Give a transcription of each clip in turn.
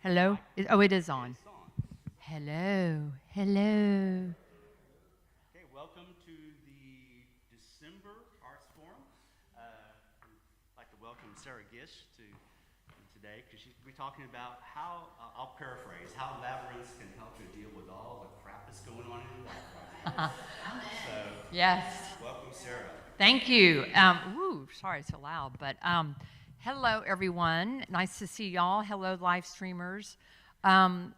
Hello? Oh, it is on. Hello. Hello. Okay, welcome to the December Arts Forum. I'd like to welcome Sarah Gish to today because she's be talking about how, I'll paraphrase, how Labyrinths can help you deal with all the crap that's going on in your life right now. So, Yes. welcome, Sarah. Thank you. Sorry it's so loud, but hello, everyone. Nice to see y'all. Hello, live streamers. When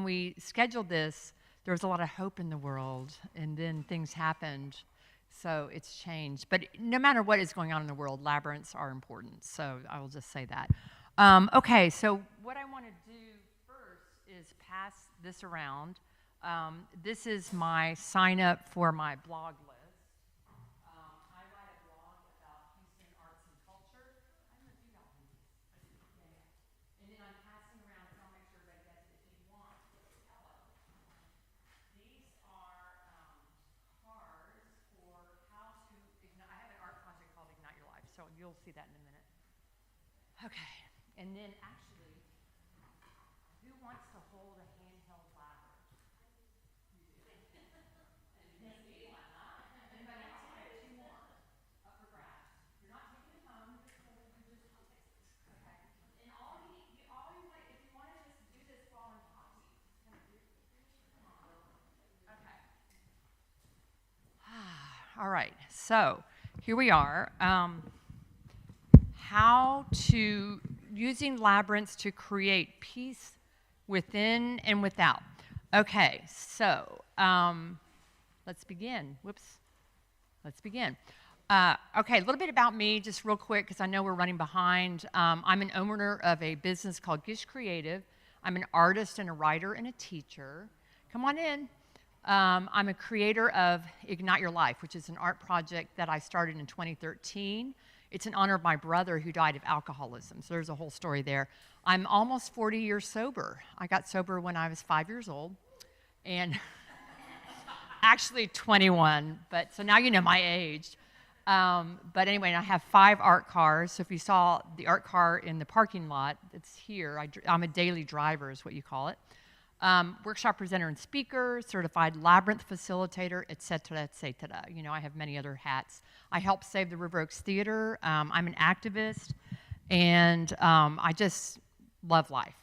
we scheduled this, there was a lot of hope in the world, and then things happened, so it's changed. But no matter what is going on in the world, labyrinths are important, so I will just say that. Okay, so what I want to do first is pass this around. This is my sign up for my blog list. I write a blog about Houston arts and culture. I'm going to do that one. And then I'm passing around, so I'll make sure everybody gets it if you want. Hello. These are cards for how to ignite. I have an art project called Ignite Your Life, so you'll see that in a minute. Okay, and then actually, who wants to hold a handheld ladder? All right, so here we are. How to, using labyrinths to create peace within and without. Okay, so let's begin. Let's begin. Okay, a little bit about me, just real quick, because I know we're running behind. I'm an owner of a business called Gish Creative. I'm an artist and a writer and a teacher. Come on in. I'm a creator of Ignite Your Life, which is an art project that I started in 2013. It's in honor of my brother who died of alcoholism, so there's a whole story there. I'm almost 40 years sober. I got sober when I was 5 years old, and actually 21, but so now you know my age. But anyway, I have 5 art cars, so if you saw the art car in the parking lot, it's here. I'm a daily driver is what you call it. Workshop presenter and speaker, certified labyrinth facilitator, et cetera, et cetera. You know, I have many other hats. I help save the River Oaks Theater. I'm an activist, and I just love life.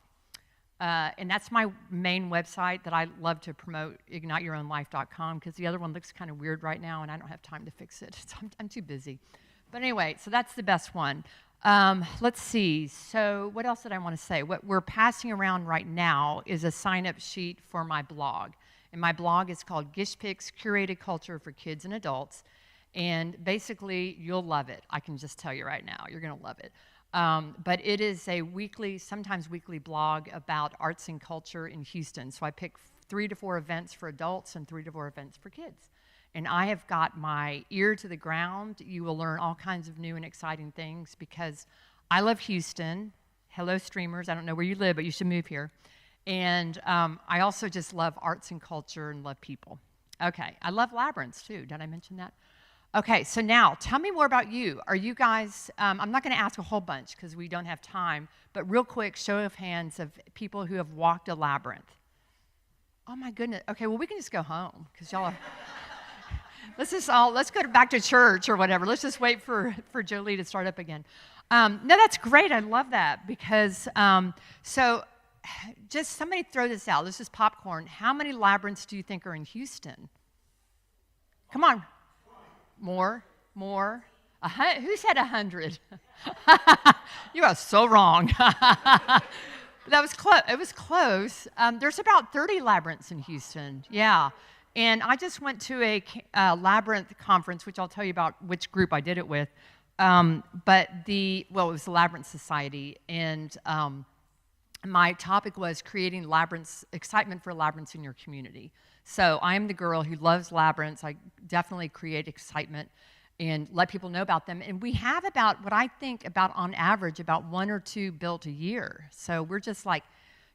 And that's my main website that I love to promote, igniteyourownlife.com, because the other one looks kind of weird right now, and I don't have time to fix it. So I'm too busy. But anyway, so that's the best one. Let's see. So what else did I want to say? What we're passing around right now is a sign-up sheet for my blog. And my blog is called Gish Picks Curated Culture for Kids and Adults. And basically, you'll love it. I can just tell you right now. You're going to love it. But it is a weekly, sometimes weekly blog about arts and culture in Houston. So I pick 3 to 4 events for adults and 3 to 4 events for kids. And I have got my ear to the ground. You will learn all kinds of new and exciting things because I love Houston. Hello, streamers. I don't know where you live, but you should move here. And I also just love arts and culture and love people. Okay, I love labyrinths too. Did I mention that? Okay, so now tell me more about you. Are you guys, I'm not going to ask a whole bunch because we don't have time, but real quick, show of hands of people who have walked a labyrinth. Oh my goodness. Okay, well, we can just go home because y'all are... Let's go back to church or whatever. Let's just wait for Jolie to start up again. No, that's great. I love that because, so just somebody throw this out. This is popcorn. How many labyrinths do you think are in Houston? Come on. More. Who said 100? You are so wrong. That was close. It was close. There's about 30 labyrinths in Houston. Yeah. And I just went to a labyrinth conference, which I'll tell you about which group I did it with. It was the Labyrinth Society, and my topic was creating labyrinths, excitement for labyrinths in your community. So I am the girl who loves labyrinths. I definitely create excitement and let people know about them. And we have about, what I think about on average, about 1 or 2 built a year. So we're just like,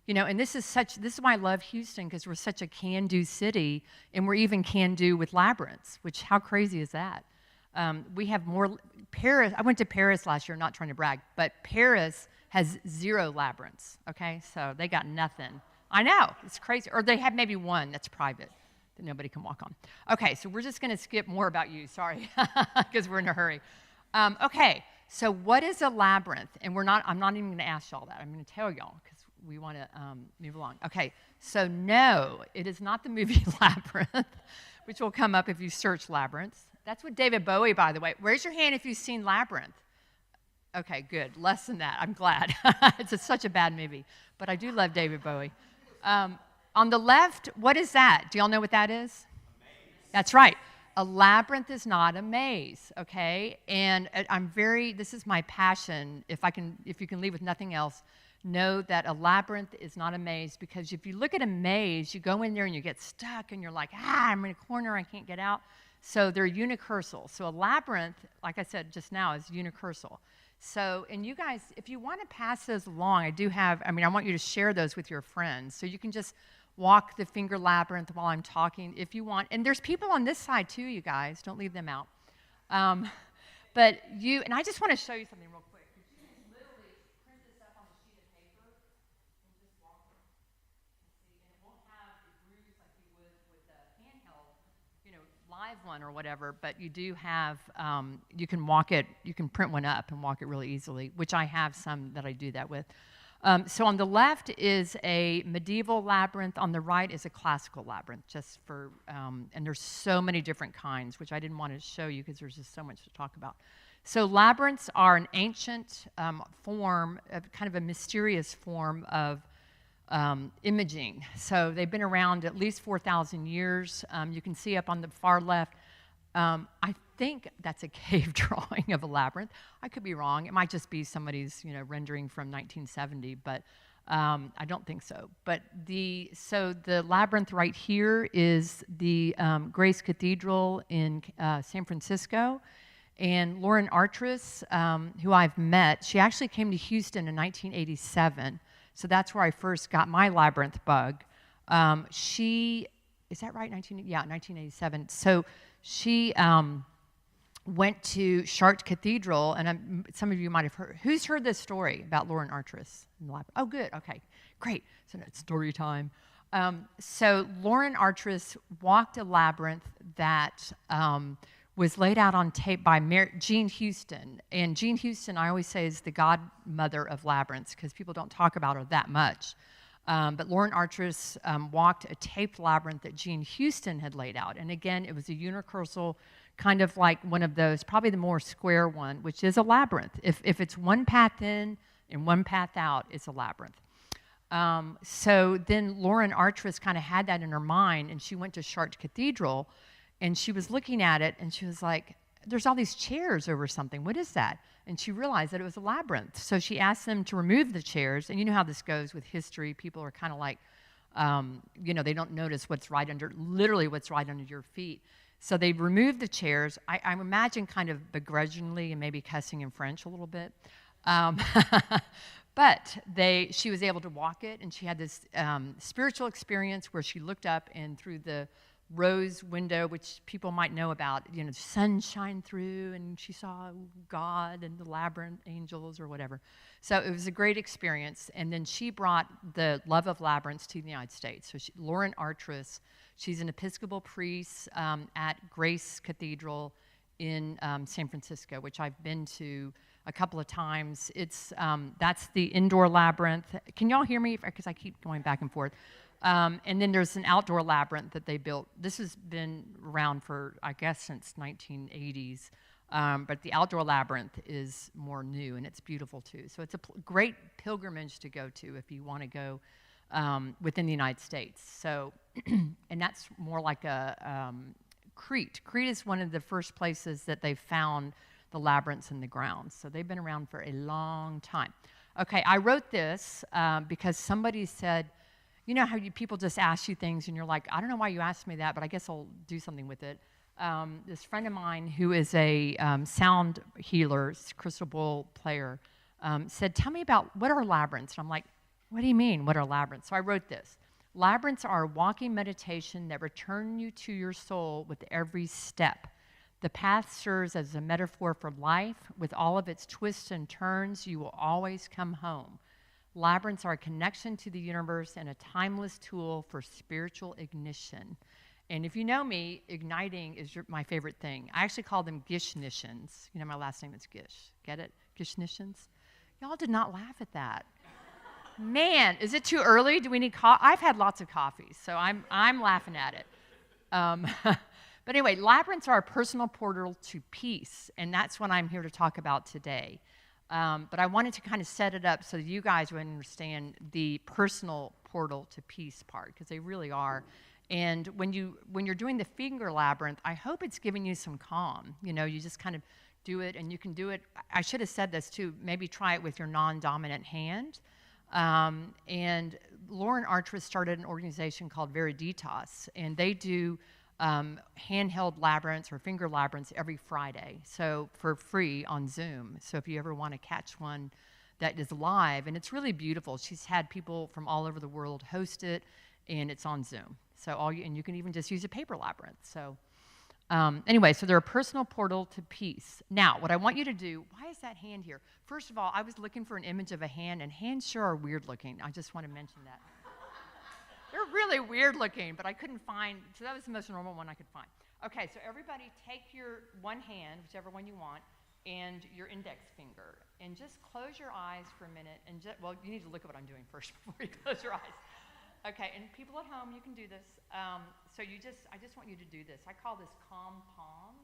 you know, and this is why I love Houston, because we're such a can-do city, and we're even can-do with labyrinths, which how crazy is that? We have more, Paris, I went to Paris last year, not trying to brag, but Paris has 0 labyrinths, okay? So they got nothing. I know, it's crazy. Or they have maybe one that's private that nobody can walk on. Okay, so we're just going to skip more about you, sorry, because we're in a hurry. Okay, so what is a labyrinth? And I'm not even going to ask y'all that. I'm going to tell y'all because we want to move along. Okay, so no, it is not the movie Labyrinth, which will come up if you search Labyrinths. That's with David Bowie, by the way. Raise your hand if you've seen Labyrinth. Okay, good. Less than that. I'm glad. Such a bad movie. But I do love David Bowie. On the left, what is that? Do y'all know what that is? That's right. A labyrinth is not a maze, okay? And this is my passion. If you can leave with nothing else, know that a labyrinth is not a maze, because if you look at a maze, you go in there and you get stuck and you're like, I'm in a corner, I can't get out. So they're unicursal. So a labyrinth, like I said just now, is unicursal. So, and you guys, if you want to pass those along, I want you to share those with your friends. So you can just walk the finger labyrinth while I'm talking if you want. And there's people on this side too, you guys. Don't leave them out. And I just want to show you something real quick. Could you just literally print this up on a sheet of paper and just walk it? And it won't have the grooves like you would with a handheld, live one or whatever, but you do have, you can walk it, you can print one up and walk it really easily, which I have some that I do that with. So on the left is a medieval labyrinth. On the right is a classical labyrinth, and there's so many different kinds, which I didn't want to show you because there's just so much to talk about. So labyrinths are an ancient form, kind of a mysterious form of imaging. So they've been around at least 4,000 years. You can see up on the far left, I think that's a cave drawing of a labyrinth. I could be wrong. It might just be somebody's rendering from 1970, but I don't think so. But the labyrinth right here is the Grace Cathedral in San Francisco. And Lauren Artris, who I've met, she actually came to Houston in 1987. So that's where I first got my labyrinth bug. Is that right? 1987. So she went to Chartres Cathedral, and some of you might have heard. Who's heard this story about Lauren Artris in the labyrinth? Oh, good. Okay, great. So it's story time. So Lauren Artris walked a labyrinth that was laid out on tape by Jean Houston. And Jean Houston, I always say, is the godmother of labyrinths because people don't talk about her that much. But Lauren Artris walked a taped labyrinth that Jean Houston had laid out. And again, it was a unicursal, kind of like one of those, probably the more square one, which is a labyrinth. If it's one path in and one path out, it's a labyrinth. So then Lauren Artris kind of had that in her mind, and she went to Chartres Cathedral, and she was looking at it, and she was like, there's all these chairs over something. What is that? And she realized that it was a labyrinth. So she asked them to remove the chairs. And you know how this goes with history. People are kind of like, they don't notice literally what's right under your feet. So they removed the chairs. I imagine kind of begrudgingly and maybe cussing in French a little bit. But she was able to walk it, and she had this spiritual experience where she looked up, and through the rose window, which people might know about, the sun shined through, and she saw God and the labyrinth angels or whatever. So it was a great experience. And then she brought the love of labyrinths to the United States. So Lauren Artris, she's an Episcopal priest at Grace Cathedral in San Francisco, which I've been to a couple of times. That's the indoor labyrinth. Can y'all hear me? Because I keep going back and forth. And then there's an outdoor labyrinth that they built. This has been around for, I guess, since 1980s. But the outdoor labyrinth is more new, and it's beautiful, too. So it's a great pilgrimage to go to if you want to go within the United States. So, and that's more like a Crete. Crete is one of the first places that they found the labyrinths in the ground. So they've been around for a long time. Okay, I wrote this because somebody said, you know how people just ask you things and you're like, I don't know why you asked me that, but I guess I'll do something with it. This friend of mine who is a sound healer, crystal ball player, said, tell me about what are labyrinths? And I'm like, what do you mean, what are labyrinths? So I wrote this. Labyrinths are a walking meditation that return you to your soul with every step. The path serves as a metaphor for life. With all of its twists and turns, you will always come home. Labyrinths are a connection to the universe and a timeless tool for spiritual ignition. And if you know me, igniting is my favorite thing. I actually call them Gishnishans. You know, my last name is Gish. Get it? Gishnishans? Y'all did not laugh at that. Man, is it too early? Do we need coffee? I've had lots of coffee, so I'm laughing at it. But anyway, labyrinths are a personal portal to peace, and that's what I'm here to talk about today. But I wanted to kind of set it up so you guys would understand the personal portal to peace part, because they really are. And when you're doing the finger labyrinth, I hope it's giving you some calm. You know, you just kind of do it, and you can do it. I should have said this too. Maybe try it with your non-dominant hand. And Lauren Artris started an organization called Veriditas, and they do handheld labyrinths or finger labyrinths every Friday, so for free on Zoom. So if you ever want to catch one that is live, and it's really beautiful. She's had people from all over the world host it, and it's on Zoom. So and you can even just use a paper labyrinth. So anyway, so they're a personal portal to peace. Now, what I want you to do, why is that hand here? First of all, I was looking for an image of a hand, and hands sure are weird looking. I just want to mention that. They're really weird looking, but I couldn't find, so that was the most normal one I could find. Okay, so everybody take your one hand, whichever one you want, and your index finger, and just close your eyes for a minute, and well, you need to look at what I'm doing first before you close your eyes. Okay, and people at home, you can do this. So I just want you to do this. I call this calm palm,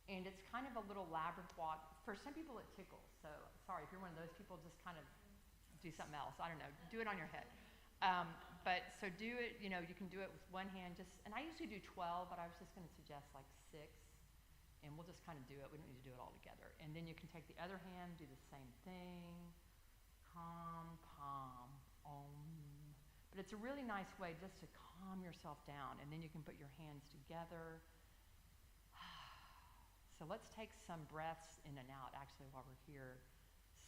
and it's kind of a little labyrinth walk. For some people, it tickles, so sorry, if you're one of those people, just kind of do something else. I don't know, do it on your head. But so do it, you know, you can do it with one hand, and I usually do 12, but I was just going to suggest like 6, and we'll just kind of do it. We don't need to do it all together. And then you can take the other hand, do the same thing, calm, palm, om. But it's a really nice way just to calm yourself down, and then you can put your hands together. So let's take some breaths in and out, actually, while we're here.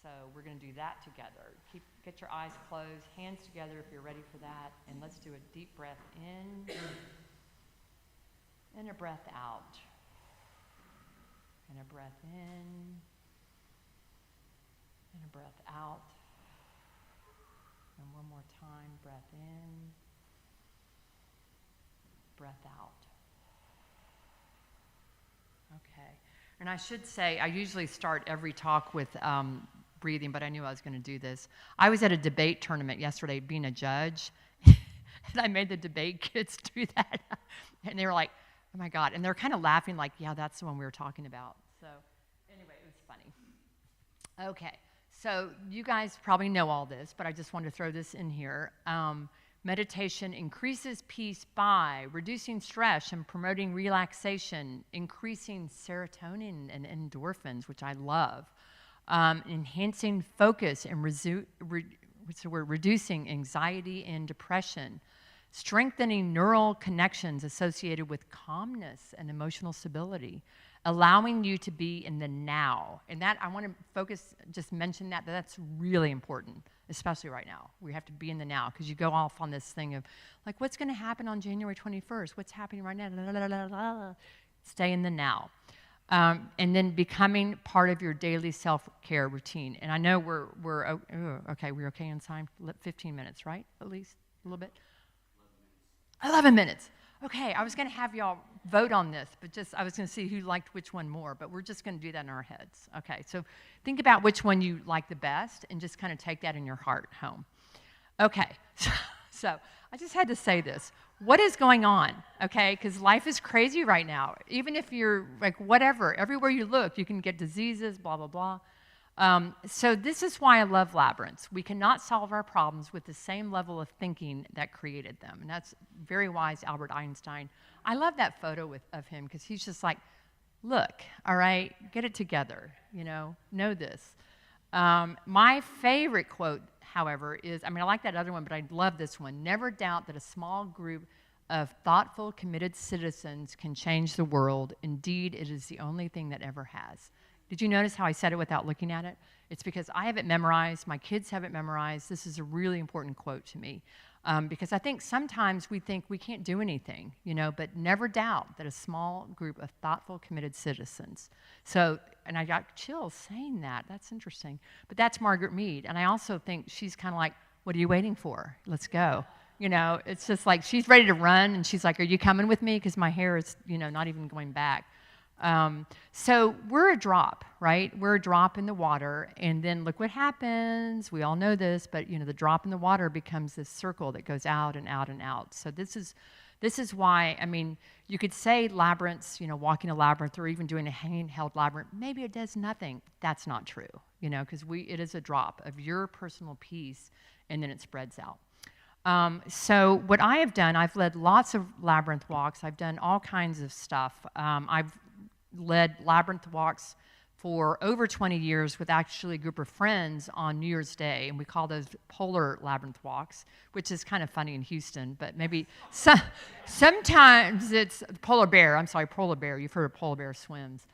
So we're going to do that together. Get your eyes closed, hands together if you're ready for that, and let's do a deep breath in and a breath out, and a breath in and a breath out, and one more time, breath in, breath out. Okay, and I should say I usually start every talk with breathing, but I knew I was going to do this. I was at a debate tournament yesterday being a judge, and I made the debate kids do that. And they were like, oh my God. And they're kind of laughing like, yeah, that's the one we were talking about. So anyway, it was funny. Okay, so you guys probably know all this, but I just wanted to throw this in here. Meditation increases peace by reducing stress and promoting relaxation, increasing serotonin and endorphins, which I love. Enhancing focus and reducing anxiety and depression, strengthening neural connections associated with calmness and emotional stability, allowing you to be in the now. And that, I want to just mention that's really important, especially right now. We have to be in the now, because you go off on this thing of, like, what's going to happen on January 21st? What's happening right now? La, la, la, la, la. Stay in the now. And then becoming part of your daily self-care routine. And I know we're okay. We're okay on time. 15 minutes, right? At least a little bit. 11 minutes. Okay, I was going to have y'all vote on this, but I was going to see who liked which one more. But we're just going to do that in our heads. Okay, so think about which one you like the best, and just kind of take that in your heart home. Okay, so I just had to say this. What is going on, okay? Because life is crazy right now. Even if you're, like, whatever, everywhere you look, you can get diseases, blah, blah, blah. So this is why I love labyrinths. We cannot solve our problems with the same level of thinking that created them. And that's very wise Albert Einstein. I love that photo of him, because he's just like, look, all right, get it together, know this. My favorite quote, however, is, I like that other one, but I love this one. Never doubt that a small group of thoughtful, committed citizens can change the world. Indeed, it is the only thing that ever has. Did you notice how I said it without looking at it? It's because I have it memorized. My kids have it memorized. This is a really important quote to me. Because I think sometimes we think we can't do anything, but never doubt that a small group of thoughtful, committed citizens. So, and I got chills saying that. That's interesting. But that's Margaret Mead. And I also think she's kind of like, what are you waiting for? Let's go. It's just like she's ready to run, and she's like, are you coming with me? Because my hair is, not even going back. So we're a drop, right? We're a drop in the water, and then look what happens. We all know this, but the drop in the water becomes this circle that goes out and out and out. So this is why, you could say labyrinths, walking a labyrinth or even doing a handheld labyrinth, maybe it does nothing. That's not true, because it is a drop of your personal piece, and then it spreads out. So what I have done, I've led lots of labyrinth walks. I've done all kinds of stuff. I've led labyrinth walks for over 20 years with actually a group of friends on New Year's Day, and we call those polar labyrinth walks, which is kind of funny in Houston, but maybe sometimes it's polar bear. You've heard of polar bear swims.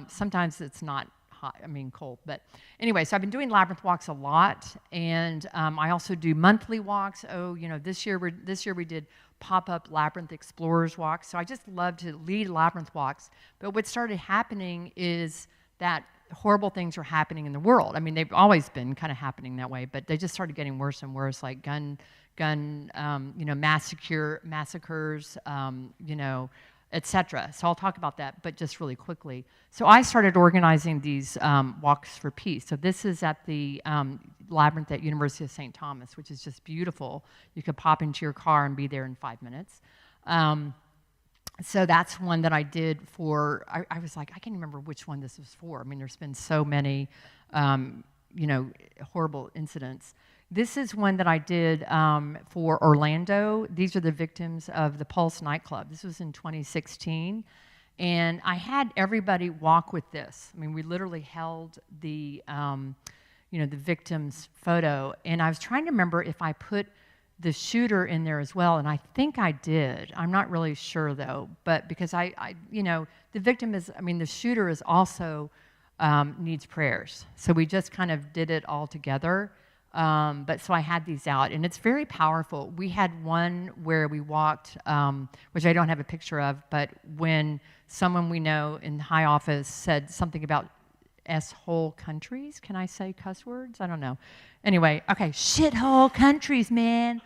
Sometimes it's not hot, cold. But anyway, so I've been doing labyrinth walks a lot, and I also do monthly walks. This year we did pop-up labyrinth explorers walks. So I just love to lead labyrinth walks. But what started happening is that horrible things were happening in the world. They've always been kind of happening that way, but they just started getting worse and worse, like gun massacres, etc. So I'll talk about that, but just really quickly. So I started organizing these walks for peace. So this is at the labyrinth at University of St. Thomas, which is just beautiful. You could pop into your car and be there in 5 minutes. So that's one that I did for, I was like, I can't remember which one this was for. There's been so many, horrible incidents. This is one that I did for Orlando. These are the victims of the Pulse nightclub. This was in 2016. And I had everybody walk with this. We literally held the victim's photo. And I was trying to remember if I put the shooter in there as well, and I think I did. I'm not really sure, though, but because the victim is, the shooter is also needs prayers. So we just kind of did it all together. But so I had these out, and it's very powerful. We had one where we walked, which I don't have a picture of, but when someone we know in high office said something about S-hole countries. Can I say cuss words? I don't know. Anyway, okay, shithole countries, man.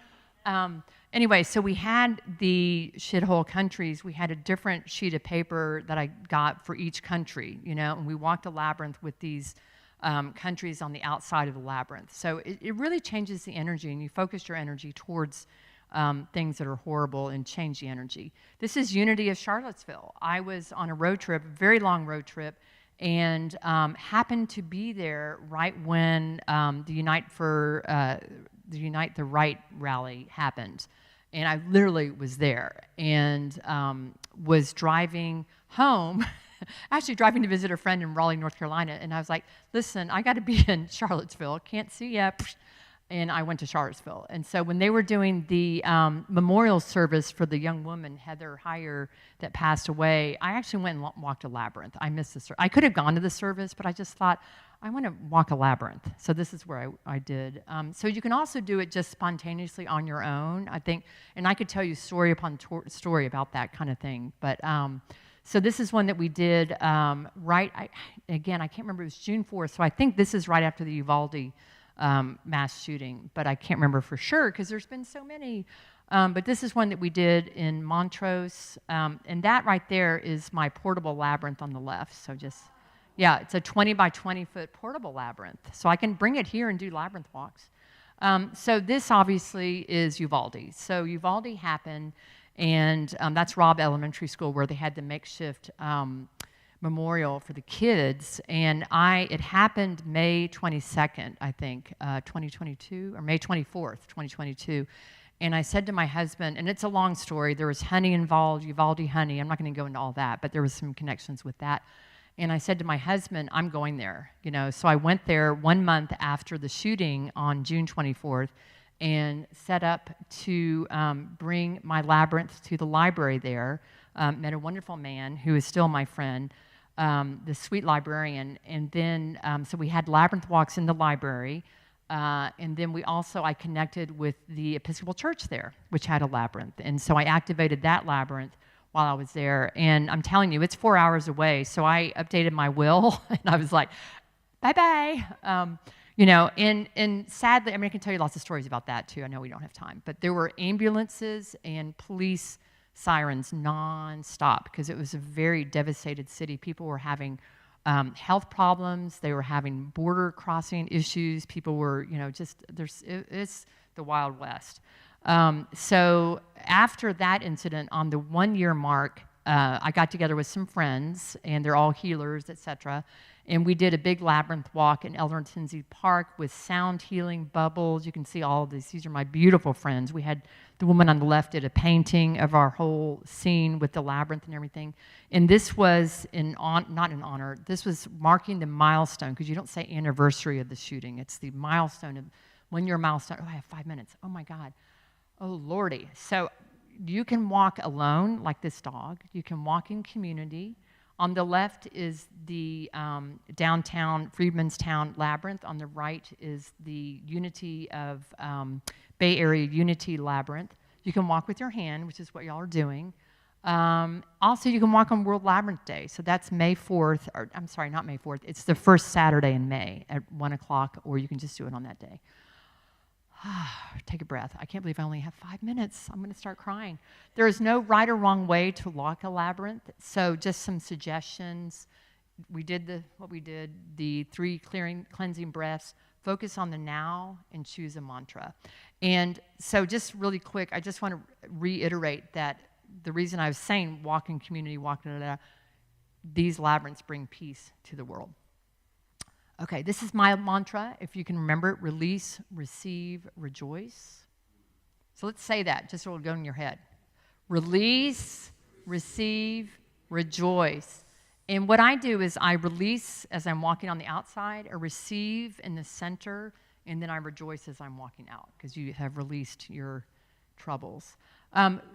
Anyway, so we had the shithole countries. We had a different sheet of paper that I got for each country, and we walked a labyrinth with these countries on the outside of the labyrinth. So it really changes the energy, and you focus your energy towards things that are horrible and change the energy. This is Unity of Charlottesville. I was on a road trip, a very long road trip, and happened to be there right when the Unite the Right rally happened. And I literally was there and was driving home, actually driving to visit a friend in Raleigh, North Carolina. And I was like, listen, I got to be in Charlottesville. Can't see ya. And I went to Charlottesville. And so when they were doing the memorial service for the young woman, Heather Heyer, that passed away, I actually went and walked a labyrinth. I missed the service. I could have gone to the service, but I just thought, I want to walk a labyrinth. So this is where I did. So you can also do it just spontaneously on your own, I think. And I could tell you story upon story about that kind of thing. But so this is one that we did again, I can't remember, it was June 4th. So I think this is right after the Uvalde mass shooting, but I can't remember for sure because there's been so many. But this is one that we did in Montrose, and that right there is my portable labyrinth on the left. So just, yeah, it's a 20 by 20 foot portable labyrinth. So I can bring it here and do labyrinth walks. So this obviously is Uvalde. So Uvalde happened, and that's Robb Elementary School where they had the makeshift memorial for the kids, and it happened May 22nd, I think, 2022, or May 24th, 2022. And I said to my husband, and it's a long story, there was honey involved, Uvalde honey, I'm not going to go into all that, but there was some connections with that. And I said to my husband, I'm going there, so I went there 1 month after the shooting on June 24th and set up to bring my labyrinth to the library there, met a wonderful man who is still my friend, the sweet librarian, and then so we had labyrinth walks in the library. And then I connected with the Episcopal Church there, which had a labyrinth. And so I activated that labyrinth while I was there. And I'm telling you, it's 4 hours away. So I updated my will, and I was like, bye-bye. And sadly, I mean, I can tell you lots of stories about that, too. I know we don't have time. But there were ambulances and police sirens nonstop because it was a very devastated city. People were having health problems. They were having border crossing issues. People were, it's the Wild West. So after that incident, on the 1-year mark, I got together with some friends, and they're all healers, etc. And we did a big labyrinth walk in Elder Tinsey Park with sound healing, bubbles. You can see all of these. These are my beautiful friends. We had the woman on the left did a painting of our whole scene with the labyrinth and everything. And this was not in honor. This was marking the milestone, because you don't say anniversary of the shooting. It's the milestone of 1-year milestone. Oh, I have 5 minutes. Oh my God. Oh Lordy. So you can walk alone like this dog. You can walk in community. On the left is the downtown Freedmanstown Labyrinth. On the right is the Unity of Bay Area Unity Labyrinth. You can walk with your hand, which is what y'all are doing. Also, you can walk on World Labyrinth Day. So that's May 4th, or I'm sorry, not May 4th. It's the first Saturday in May at 1 o'clock, or you can just do it on that day. Take a breath. I can't believe I only have 5 minutes. I'm going to start crying. There is no right or wrong way to walk a labyrinth. So just some suggestions. We did the 3 cleansing breaths. Focus on the now and choose a mantra. And so just really quick, I just want to reiterate that the reason I was saying walk in community, these labyrinths bring peace to the world. Okay, this is my mantra. If you can remember it, release, receive, rejoice. So let's say that, just so it'll go in your head. Release, receive, rejoice. And what I do is I release as I'm walking on the outside, I receive in the center, and then I rejoice as I'm walking out, because you have released your troubles.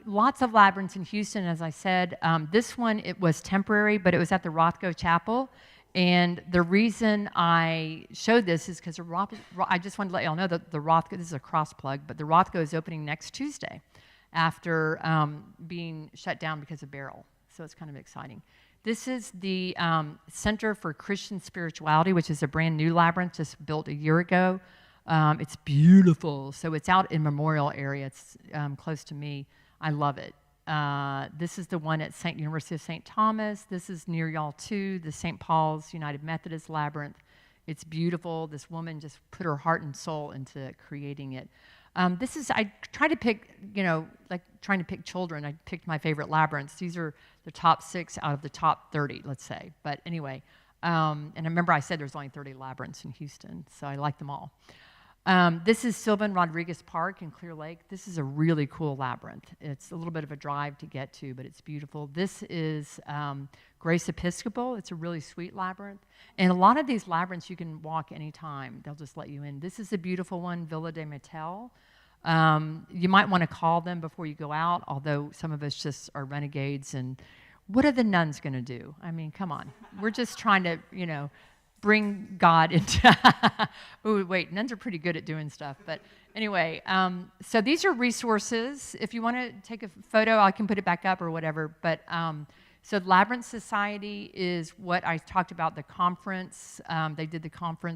Lots of labyrinths in Houston, as I said. This one, it was temporary, but it was at the Rothko Chapel. And the reason I showed this is because I just wanted to let y'all know that the Rothko, this is a cross plug, but the Rothko is opening next Tuesday after being shut down because of Beryl. So it's kind of exciting. This is the Center for Christian Spirituality, which is a brand new labyrinth just built a year ago. It's beautiful. So it's out in Memorial area. It's close to me. I love it. This is the one at University of St. Thomas. This is near y'all too, the St. Paul's United Methodist Labyrinth. It's beautiful. This woman just put her heart and soul into creating it. I try to pick, like trying to pick children. I picked my favorite labyrinths. These are the top 6 out of the top 30, let's say. But anyway, and I remember I said there's only 30 labyrinths in Houston, so I like them all. This is Sylvan Rodriguez Park in Clear Lake. This is a really cool labyrinth. It's a little bit of a drive to get to, but it's beautiful. This is Grace Episcopal. It's a really sweet labyrinth. And a lot of these labyrinths you can walk anytime. They'll just let you in. This is a beautiful one, Villa de Metel. You might want to call them before you go out, although some of us just are renegades. And what are the nuns going to do? I mean, come on. We're just trying to, bring God into. Oh, wait, nuns are pretty good at doing stuff. But anyway, so these are resources. If you want to take a photo, I can put it back up or whatever. But so Labyrinth Society is what I talked about, the conference. They did the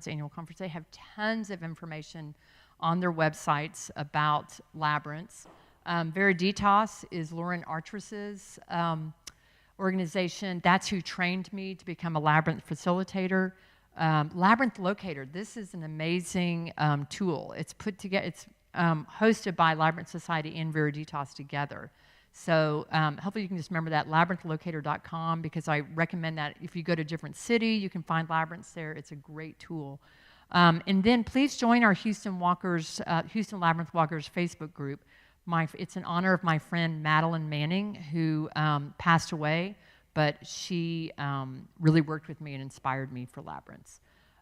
annual conference. They have tons of information on their websites about labyrinths. Veriditas is Lauren Artress's organization. That's who trained me to become a labyrinth facilitator. Labyrinth Locator, this is an amazing tool. It's put together, it's hosted by Labyrinth Society and Veriditas together. So hopefully you can just remember that, labyrinthlocator.com, because I recommend that if you go to a different city, you can find labyrinths there. It's a great tool. And then please join our Houston Labyrinth Walkers Facebook group. It's in honor of my friend Madeline Manning, who passed away. But she really worked with me and inspired me for labyrinths.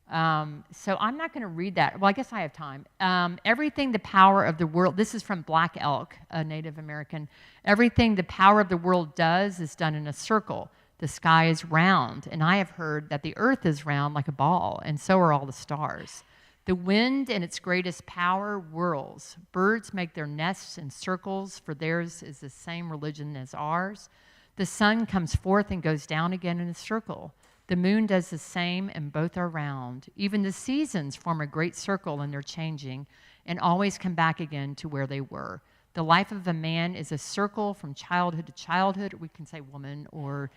So I'm not going to read that. Well, I guess I have time. Everything the power of the world, this is from Black Elk, a Native American. Everything the power of the world does is done in a circle. The sky is round, and I have heard that the earth is round like a ball, and so are all the stars. The wind in its greatest power whirls. Birds make their nests in circles, for theirs is the same religion as ours. The sun comes forth and goes down again in a circle. The moon does the same, and both are round. Even the seasons form a great circle in their changing and always come back again to where they were. The life of a man is a circle from childhood to childhood. We can say woman or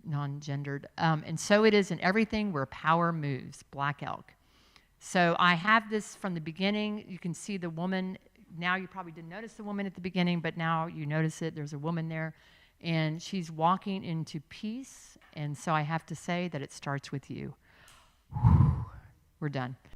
non-gendered. And so it is in everything where power moves, Black Elk. So I have this from the beginning. You can see the woman. Now you probably didn't notice the woman at the beginning, but now you notice it. There's a woman there, and she's walking into peace. And so I have to say that it starts with you. Whew. We're done.